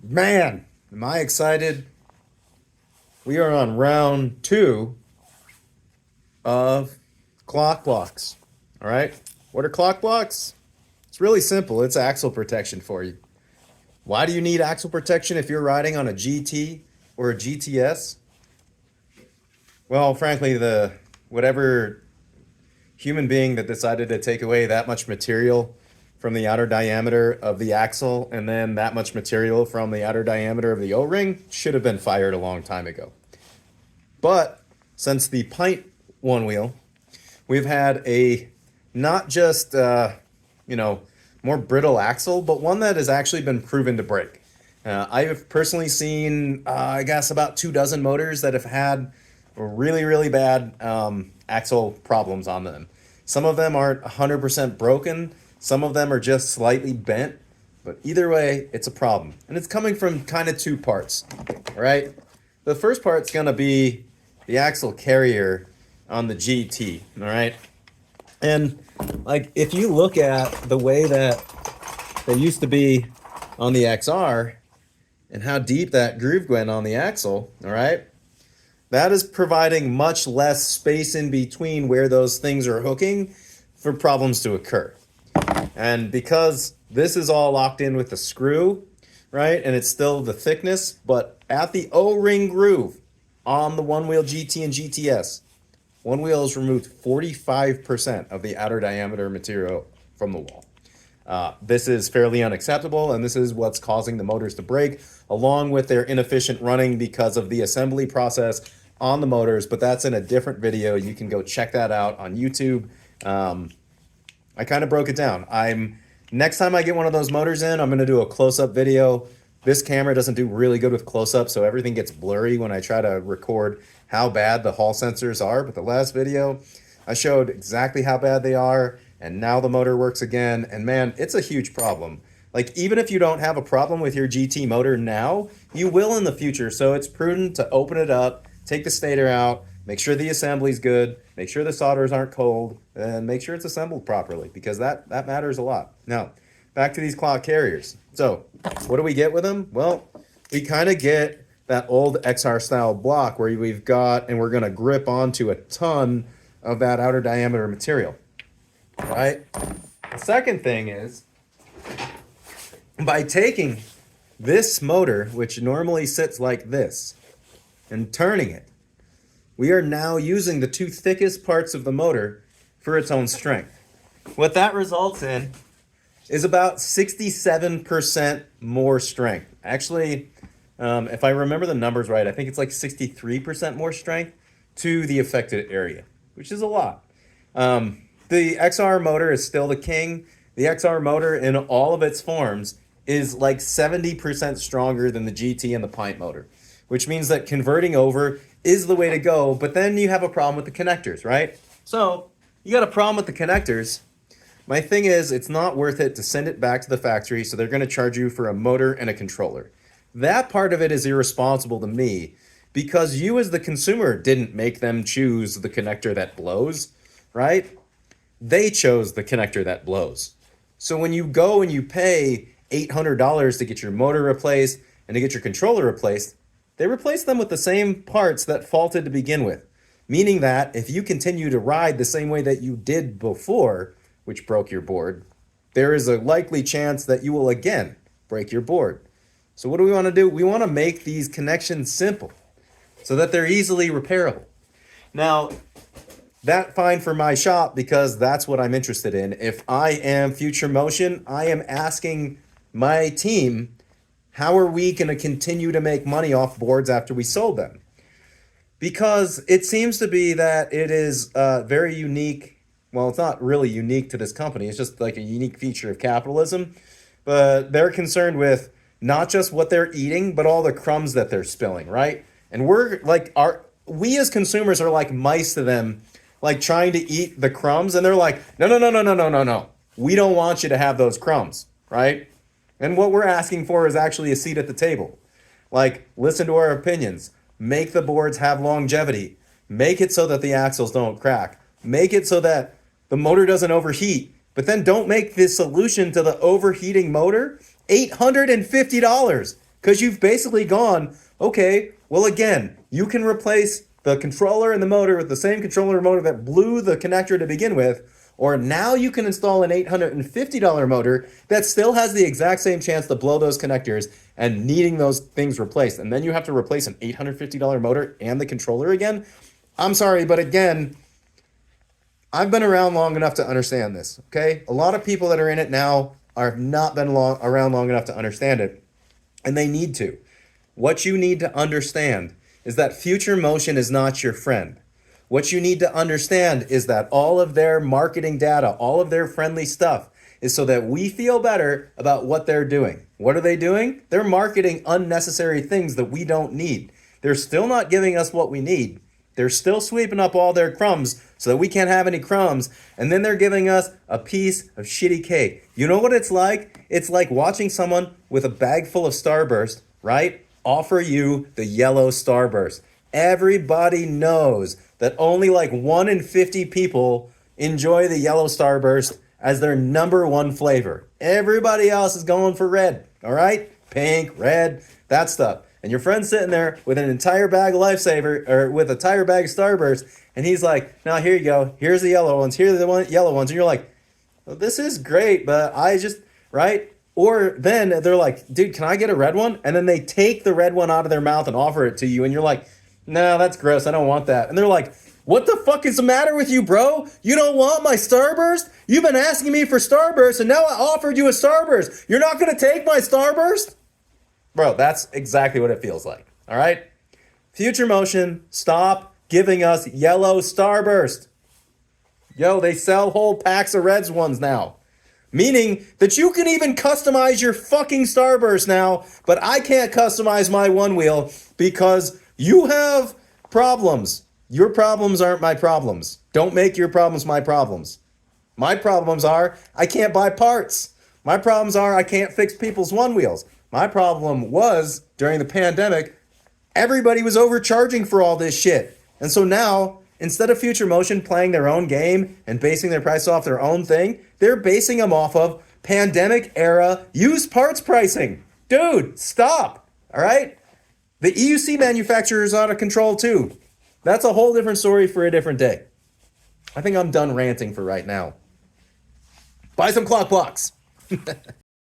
Man, am I excited? We are on round two of clock blocks. All right. What are clock blocks? It's really simple. It's axle protection for you. Why do you need axle protection if you're riding on a GT or a GTS? Well, frankly, the whatever human being that decided to take away that much material from the outer diameter of the axle and then that much material from the outer diameter of the O-ring should have been fired a long time ago. But since the pint one wheel, we've had a not just more brittle axle, but one that has actually been proven to break. I've personally seen, I guess, about 24 motors that have had really, really bad axle problems on them. Some of them aren't 100% broken. Some of them are just slightly bent. But either way, it's a problem. And it's coming from kind of two parts, all right? The first part's going to be the axle carrier on the GT, all right? And like if you look at the way that they used to be on the XR and how deep that groove went on the axle, all right? That is providing much less space in between where those things are hooking for problems to occur. And because this is all locked in with the screw, right? And it's still the thickness, but at the O-ring groove on the Onewheel GT and GTS, Onewheel has removed 45% of the outer diameter material from the wall. This is fairly unacceptable, and this is what's causing the motors to break, along with their inefficient running because of the assembly process on the motors, but that's in a different video. You can go check that out on YouTube. I kind of broke it down. Next time I get one of those motors in, I'm going to do a close-up video. This camera doesn't do really good with close-up, so everything gets blurry when I try to record how bad the Hall sensors are. But the last video, I showed exactly how bad they are, and now the motor works again. And man, it's a huge problem. Like, even if you don't have a problem with your GT motor now, you will in the future. So it's prudent to open it up, take the stator out, make sure the assembly's good, make sure the solders aren't cold, and make sure it's assembled properly, because that matters a lot. Now, back to these clock carriers. So, what do we get with them? Well, we kind of get that old XR style block where we've got, and we're going to grip onto a ton of that outer diameter material, right? The second thing is, by taking this motor, which normally sits like this, and turning it, we are now using the two thickest parts of the motor for its own strength. What that results in is about 67% more strength. Actually, if I remember the numbers right, I think it's like 63% more strength to the affected area, which is a lot. The XR motor is still the king. The XR motor in all of its forms is like 70% stronger than the GT and the pint motor, which means that converting over is the way to go, but then you have a problem with the connectors, right? So you got a problem with the connectors. My thing is, it's not worth it to send it back to the factory, so they're going to charge you for a motor and a controller. That part of it is irresponsible to me, because you as the consumer didn't make them choose the connector that blows, right? They chose the connector that blows. So when you go and you pay $800 to get your motor replaced and to get your controller replaced, they replace them with the same parts that faulted to begin with. Meaning that if you continue to ride the same way that you did before, which broke your board, there is a likely chance that you will again break your board. So what do we want to do? We want to make these connections simple so that they're easily repairable. Now, that's fine for my shop because that's what I'm interested in. If I am Future Motion, I am asking my team, how are we going to continue to make money off boards after we sold them? Because it seems to be that it is very unique. Well, it's not really unique to this company. It's just like a unique feature of capitalism. But they're concerned with not just what they're eating, but all the crumbs that they're spilling, right? And we as consumers are like mice to them, like trying to eat the crumbs. And they're like, no, no, no, no, no, no, no, no. We don't want you to have those crumbs, right? And what we're asking for is actually a seat at the table. Like, listen to our opinions. Make the boards have longevity. Make it so that the axles don't crack. Make it so that the motor doesn't overheat. But then don't make the solution to the overheating motor $850. Because you've basically gone, okay, well, again, you can replace the controller and the motor with the same controller and motor that blew the connector to begin with, or now you can install an $850 motor that still has the exact same chance to blow those connectors and needing those things replaced. And then you have to replace an $850 motor and the controller again. I'm sorry, but again, I've been around long enough to understand this, okay? A lot of people that are in it now have not been around long enough to understand it, and they need to. What you need to understand is that future motion is not your friend. What you need to understand is that all of their marketing data, all of their friendly stuff is so that we feel better about what they're doing. What are they doing? They're marketing unnecessary things that we don't need. They're still not giving us what we need. They're still sweeping up all their crumbs so that we can't have any crumbs. And then they're giving us a piece of shitty cake. You know what it's like? It's like watching someone with a bag full of Starburst, right, offer you the yellow Starburst. Everybody knows that only like 1 in 50 people enjoy the yellow Starburst as their number one flavor. Everybody else is going for red, all right? Pink, red, that stuff. And your friend's sitting there with an entire bag of Lifesaver, or with a entire bag of Starburst, and he's like, "Now here you go. Here's the yellow ones. Here are the yellow ones." And you're like, well, "This is great, but I just," right? Or then they're like, "Dude, can I get a red one?" And then they take the red one out of their mouth and offer it to you, and you're like, "No, that's gross. I don't want that." And they're like, "What the fuck is the matter with you, bro? You don't want my Starburst? You've been asking me for Starburst, and now I offered you a Starburst. You're not going to take my Starburst?" Bro, that's exactly what it feels like, all right? Future Motion, stop giving us yellow Starburst. Yo, they sell whole packs of reds ones now. Meaning that you can even customize your fucking Starburst now, but I can't customize my Onewheel because you have problems. Your problems aren't my problems. Don't make your problems my problems. My problems are I can't buy parts. My problems are I can't fix people's Onewheels. My problem was, during the pandemic, everybody was overcharging for all this shit. And so now, instead of Future Motion playing their own game and basing their price off their own thing, they're basing them off of pandemic-era used parts pricing. Dude, stop, all right? The EUC manufacturer is out of control, too. That's a whole different story for a different day. I think I'm done ranting for right now. Buy some clock blocks.